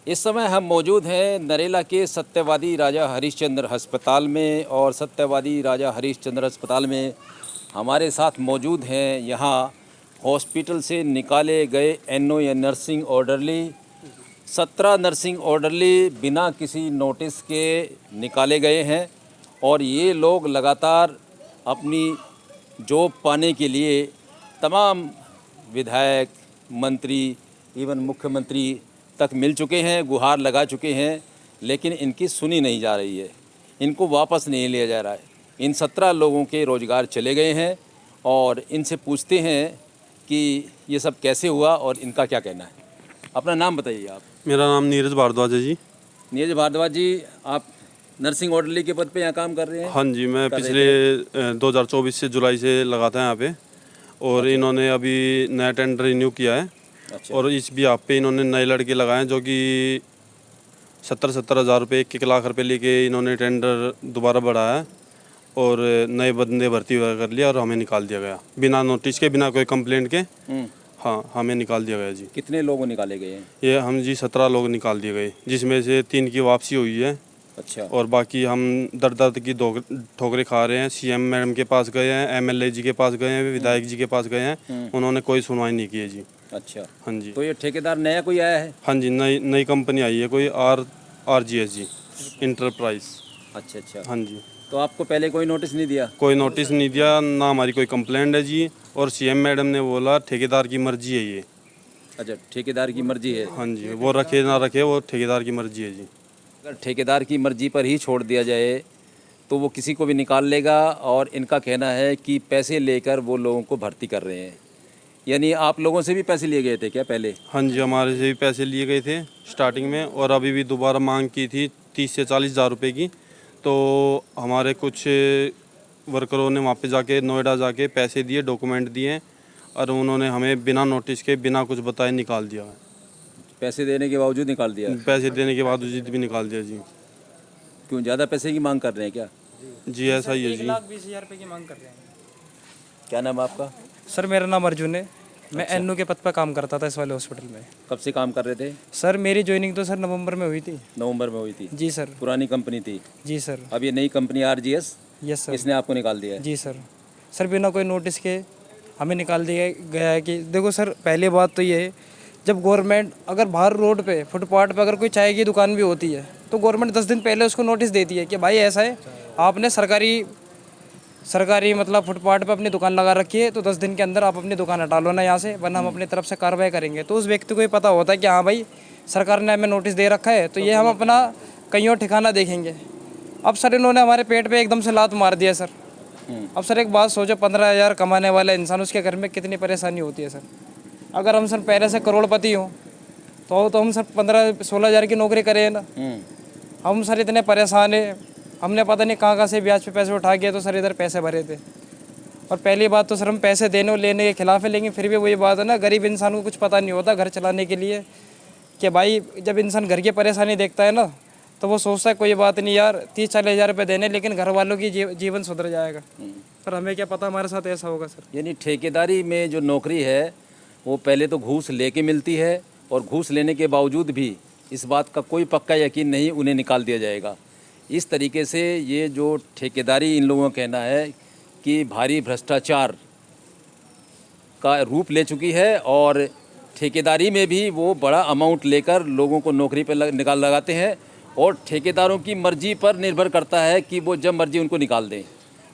इस समय हम मौजूद हैं नरेला के सत्यवादी राजा हरिश्चंद्र अस्पताल में और सत्यवादी राजा हरिश्चंद्र अस्पताल में हमारे साथ मौजूद हैं यहाँ हॉस्पिटल से निकाले गए एनओ या नर्सिंग ऑर्डरली 17 नर्सिंग ऑर्डरली बिना किसी नोटिस के निकाले गए हैं और ये लोग लगातार अपनी जॉब पाने के लिए तमाम विधायक, मंत्री, इवन मुख्यमंत्री तक मिल चुके हैं, गुहार लगा चुके हैं, लेकिन इनकी सुनी नहीं जा रही है, इनको वापस नहीं लिया जा रहा है। इन 17 लोगों के रोज़गार चले गए हैं और इनसे पूछते हैं कि ये सब कैसे हुआ और इनका क्या कहना है। अपना नाम बताइए आप। मेरा नाम नीरज भारद्वाज है जी। नीरज भारद्वाज जी, आप नर्सिंग ऑर्डरली के पद पे यहाँ काम कर रहे हैं? हाँ जी, मैं पिछले 2024 से जुलाई से लगा था यहाँ पे और इन्होंने अभी नया टेंडर रिन्यू किया है। अच्छा। और इस भी आप पे इन्होंने नए लड़के लगाए हैं जो कि 70-70 हज़ार रुपये, 1-1 लाख रुपये लेके इन्होंने टेंडर दोबारा बढ़ाया है और नए बंदे भर्ती कर लिया और हमें निकाल दिया गया बिना नोटिस के, बिना कोई कंप्लेंट के। हाँ, हमें निकाल दिया गया जी। कितने लोगों निकाले गए हैं? ये हम जी 17 लोग निकाल दिए गए, जिसमें से 3 की वापसी हुई है। अच्छा। और बाकी हम दर दर्द की ठोकरें खा रहे हैं। सीएम मैडम के पास गए हैं, एमएलए जी के पास गए हैं, विधायक जी के पास गए हैं, उन्होंने कोई सुनवाई नहीं की है जी। अच्छा। हाँ जी। तो ये ठेकेदार नया कोई आया है? हाँ जी, नई कंपनी आई है कोई, आरजीएस जी इंटरप्राइज। अच्छा अच्छा। हाँ जी। तो आपको पहले कोई नोटिस नहीं दिया? कोई नोटिस नहीं दिया, ना हमारी कोई कंप्लेंट है जी। और सीएम मैडम ने बोला ठेकेदार की मर्जी है ये। अच्छा, ठेकेदार की मर्जी है? हाँ जी, वो रखे ना रखे वो ठेकेदार की मर्जी है जी। अगर ठेकेदार की मर्जी पर ही छोड़ दिया जाए तो वो किसी को भी निकाल लेगा और इनका कहना है कि पैसे लेकर वो लोगों को भर्ती कर रहे हैं। यानी आप लोगों से भी पैसे लिए गए थे क्या पहले? हाँ जी, हमारे से भी पैसे लिए गए थे स्टार्टिंग में और अभी भी दोबारा मांग की थी 30 से 40 हज़ार रुपये की। तो हमारे कुछ वर्करों ने वहाँ पे जाके नोएडा जाके पैसे दिए, डॉक्यूमेंट दिए और उन्होंने हमें बिना नोटिस के, बिना कुछ बताए निकाल दिया। पैसे देने के बावजूद निकाल दिया? पैसे देने के बाद भी निकाल दिया जी। क्यों, ज़्यादा पैसे की मांग कर रहे हैं क्या? जी ऐसा ही है जी। 1,20,000 रुपये की मांग कर रहे हैं। क्या नाम है आपका? सर मेरा नाम अर्जुन है। मैं एनओ के पद पर काम करता था इस वाले हॉस्पिटल में। कब से काम कर रहे थे? सर मेरी ज्वाइनिंग तो सर नवंबर में हुई थी। नवंबर में हुई थी? जी सर। पुरानी कंपनी थी? जी सर। अब ये नई कंपनी आरजीएस, यस सर, इसने आपको निकाल दिया है? जी सर। सर बिना कोई नोटिस के हमें निकाल दिया गया है कि देखो सर, पहली बात तो ये है, जब गवर्नमेंट अगर बाहर रोड पे फुटपाथ पे अगर कोई चाय की दुकान भी होती है तो गवर्नमेंट 10 दिन पहले उसको नोटिस देती है कि भाई ऐसा है, आपने सरकारी मतलब फुटपाथ पे अपनी दुकान लगा रखी है तो 10 दिन के अंदर आप अपनी दुकान हटा लो ना यहाँ से, वरना हम अपनी तरफ से कार्रवाई करेंगे। तो उस व्यक्ति को ये पता होता है कि हाँ भाई सरकार ने हमें नोटिस दे रखा है तो ये हम अपना कहीं और ठिकाना देखेंगे। अब सर इन्होंने हमारे पेट पे एकदम से लात मार दिया सर। अब सर एक बात सोचो, 15,000 कमाने वाला इंसान, उसके घर में कितनी परेशानी होती है सर। अगर हम सर पहले से करोड़पति हों तो हम सर 15-16 हज़ार की नौकरी करें ना। हम सर इतने परेशान हैं, हमने पता नहीं कहाँ से ब्याज पे पैसे उठा के तो सर इधर पैसे भरे थे। और पहली बात तो सर हम पैसे देने और लेने के खिलाफ है, लेकिन फिर भी वही बात है ना, गरीब इंसान को कुछ पता नहीं होता घर चलाने के लिए कि भाई जब इंसान घर की परेशानी देखता है ना तो वो सोचता है कोई बात नहीं यार 30-40 हज़ार रुपये देने, लेकिन घर वालों की जीवन सुधर जाएगा। पर हमें क्या पता हमारे साथ ऐसा होगा सर। यानी ठेकेदारी में जो नौकरी है वो पहले तो घूस लेके मिलती है और घूस लेने के बावजूद भी इस बात का कोई पक्का यकीन नहीं, उन्हें निकाल दिया जाएगा। इस तरीके से ये जो ठेकेदारी, इन लोगों का कहना है कि भारी भ्रष्टाचार का रूप ले चुकी है और ठेकेदारी में भी वो बड़ा अमाउंट लेकर लोगों को नौकरी पर लगाते हैं और ठेकेदारों की मर्जी पर निर्भर करता है कि वो जब मर्जी उनको निकाल दें।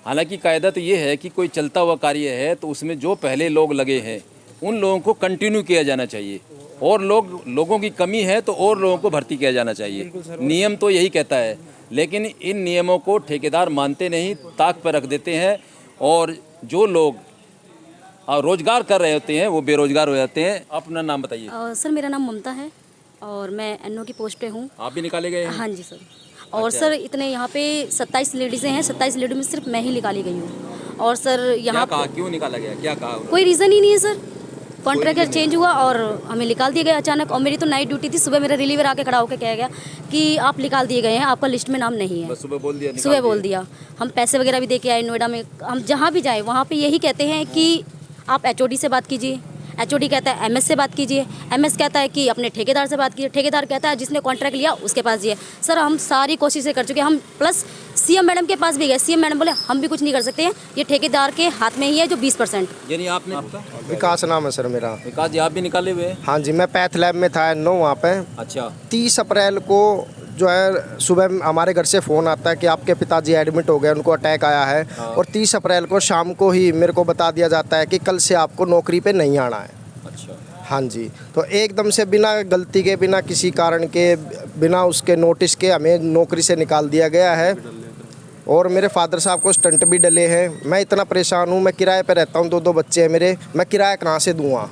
हालांकि कायदा तो ये है कि कोई चलता हुआ कार्य है तो उसमें जो पहले लोग लगे हैं उन लोगों को कंटिन्यू किया जाना चाहिए और लोगों की कमी है तो और लोगों को भर्ती किया जाना चाहिए। नियम तो यही कहता है, लेकिन इन नियमों को ठेकेदार मानते नहीं, ताक पर रख देते हैं और जो लोग रोजगार कर रहे होते हैं वो बेरोजगार हो जाते हैं। अपना नाम बताइए। सर मेरा नाम ममता है और मैं एनओ की पोस्ट पे हूँ। आप भी निकाले गए हैं? हाँ जी सर। और सर इतने यहाँ पे 27 लेडीज़ें हैं, 27 लेडीज में सिर्फ मैं ही निकाली गई हूँ। और सर यहाँ कहा, क्यों निकाला गया, क्या कहा? कोई रीज़न ही नहीं है सर। कॉन्ट्रैक्टर चेंज हुआ और हमें निकाल दिया गया अचानक। और मेरी तो नाइट ड्यूटी थी, सुबह मेरा रिलीवर आके खड़ा होकर कह गया कि आप निकाल दिए गए हैं, आपका लिस्ट में नाम नहीं है। सुबह बोल दिया? सुबह बोल दिया। हम पैसे वगैरह भी दे के आए नोएडा में, हम जहाँ भी जाए वहाँ पे यही कहते हैं कि आप एचओडी से बात कीजिए, HOD कहता है MS से बात कीजिए, MS कहता है कि अपने ठेकेदार से बात कीजिए, ठेकेदार कहता है जिसने कॉन्ट्रैक्ट लिया उसके पास जाइए। सर हम सारी कोशिशें कर चुके हैं, हम प्लस CM मैडम के पास भी गए, CM मैडम बोले हम भी कुछ नहीं कर सकते हैं, ये ठेकेदार के हाथ में ही है जो 20%। यानी आपने आपका विकास नाम है सर मेरा। विकास जी आप भी निकाले हुए हैं? हाँ जी, मैं पैथ लैब में था नो वहाँ पे। अच्छा 30 अप्रैल को जो है सुबह हमारे घर से फ़ोन आता है कि आपके पिताजी एडमिट हो गए, उनको अटैक आया है। और 30 अप्रैल को शाम को ही मेरे को बता दिया जाता है कि कल से आपको नौकरी पे नहीं आना है। अच्छा हाँ जी, तो एकदम से बिना गलती के, बिना किसी कारण के, बिना उसके नोटिस के हमें नौकरी से निकाल दिया गया है। और मेरे फादर साहब को स्टंट भी डले हैं। मैं इतना परेशान हूँ, मैं किराए पे रहता हूँ, 2 बच्चे हैं मेरे, मैं किराया कहाँ से दूँगा,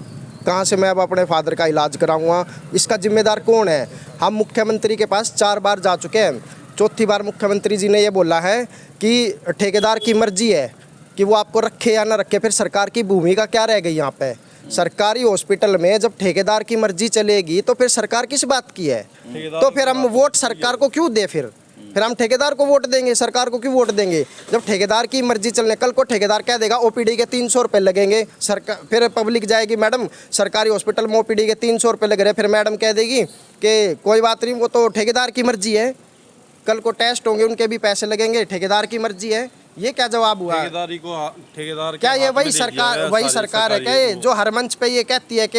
कहाँ से मैं अब अपने फादर का इलाज कराऊंगा? इसका जिम्मेदार कौन है? हम मुख्यमंत्री के पास 4 बार जा चुके हैं। 4थी बार मुख्यमंत्री जी ने ये बोला है कि ठेकेदार की मर्जी है कि वो आपको रखे या ना रखे। फिर सरकार की भूमिका क्या रह गई यहाँ पे? सरकारी हॉस्पिटल में जब ठेकेदार की मर्जी चलेगी तो फिर सरकार किस बात की है? तो फिर हम वोट सरकार को क्यों दे? फिर हम ठेकेदार को वोट देंगे, सरकार को क्यों वोट देंगे? जब ठेकेदार की मर्जी चलने, कल को ठेकेदार क्या देगा, OPD के 300 रुपये लगेंगे, सरकार फिर पब्लिक जाएगी मैडम सरकारी हॉस्पिटल में OPD के 300 रुपये लग रहे, फिर मैडम कह देगी कि कोई बात नहीं, वो तो ठेकेदार की मर्जी है। कल को टेस्ट होंगे, उनके भी पैसे लगेंगे, ठेकेदार की मर्जी है। ये क्या जवाब हुआ? ठेकेदार क्या ये वही सरकार है क्या जो हर मंच पे ये कहती है कि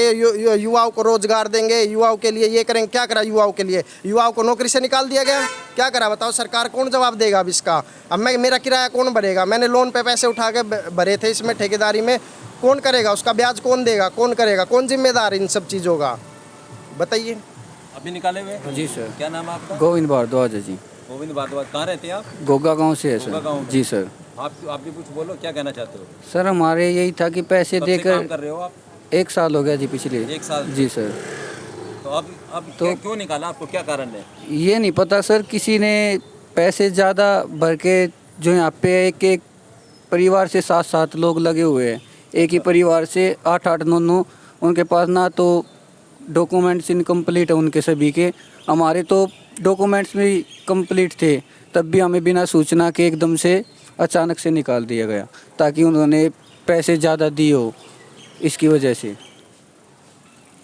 युवाओं को रोजगार देंगे, युवाओं के लिए ये करेंगे? क्या करा युवाओं के लिए? युवाओं को नौकरी से निकाल दिया गया, क्या करा बताओ? सरकार कौन जवाब देगा अब इसका? अब मेरा किराया कौन भरेगा? मैंने लोन पे पैसे उठा के भरे थे इसमें ठेकेदारी में, कौन करेगा? उसका ब्याज कौन देगा? कौन करेगा? कौन जिम्मेदार इन सब चीज़ों का? बताइए। अभी निकाले हुए हैं? जी सर। क्या नाम है आपका? गोविंद भारद्वाज है जी। गोविंद भारद्वाज, कहाँ रहते हैं आप? गोगा गांव से है गोगा गाँव सर। से। जी सर। आप भी कुछ बोलो, क्या कहना चाहते हो? सर हमारे यही था कि पैसे कब से काम देकर कर रहे हो आप? 1 साल हो गया जी पिछले। 1 साल? जी सर। तो अब क्यों निकाला आपको, क्या कारण है? ये नहीं पता सर, किसी ने पैसे ज़्यादा भर के, जो यहाँ पे एक परिवार से 7 लोग लगे हुए हैं, एक ही परिवार से 8 9 उनके पास ना तो डॉक्यूमेंट्स इनकम्प्लीट है उनके सभी के। हमारे तो डॉक्यूमेंट्स भी कंप्लीट थे, तब भी हमें बिना सूचना के एकदम से अचानक से निकाल दिया गया, ताकि उन्होंने पैसे ज़्यादा दिए हो इसकी वजह से।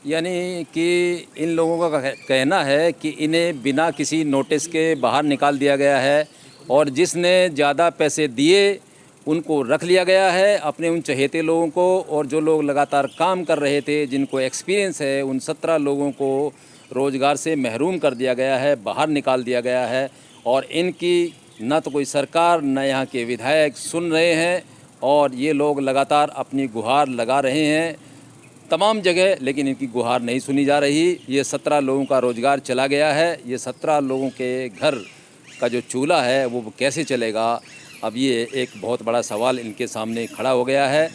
यानी कि इन लोगों का कहना है कि इन्हें बिना किसी नोटिस के बाहर निकाल दिया गया है और जिसने ज़्यादा पैसे दिए उनको रख लिया गया है, अपने उन चहेते लोगों को, और जो लोग लगातार काम कर रहे थे, जिनको एक्सपीरियंस है, उन 17 लोगों को रोज़गार से महरूम कर दिया गया है, बाहर निकाल दिया गया है। और इनकी न तो कोई सरकार न यहाँ के विधायक सुन रहे हैं और ये लोग लगातार अपनी गुहार लगा रहे हैं तमाम जगह, लेकिन इनकी गुहार नहीं सुनी जा रही। ये 17 लोगों का रोज़गार चला गया है, ये 17 लोगों के घर का जो चूल्हा है वो कैसे चलेगा? अब ये एक बहुत बड़ा सवाल इनके सामने खड़ा हो गया है।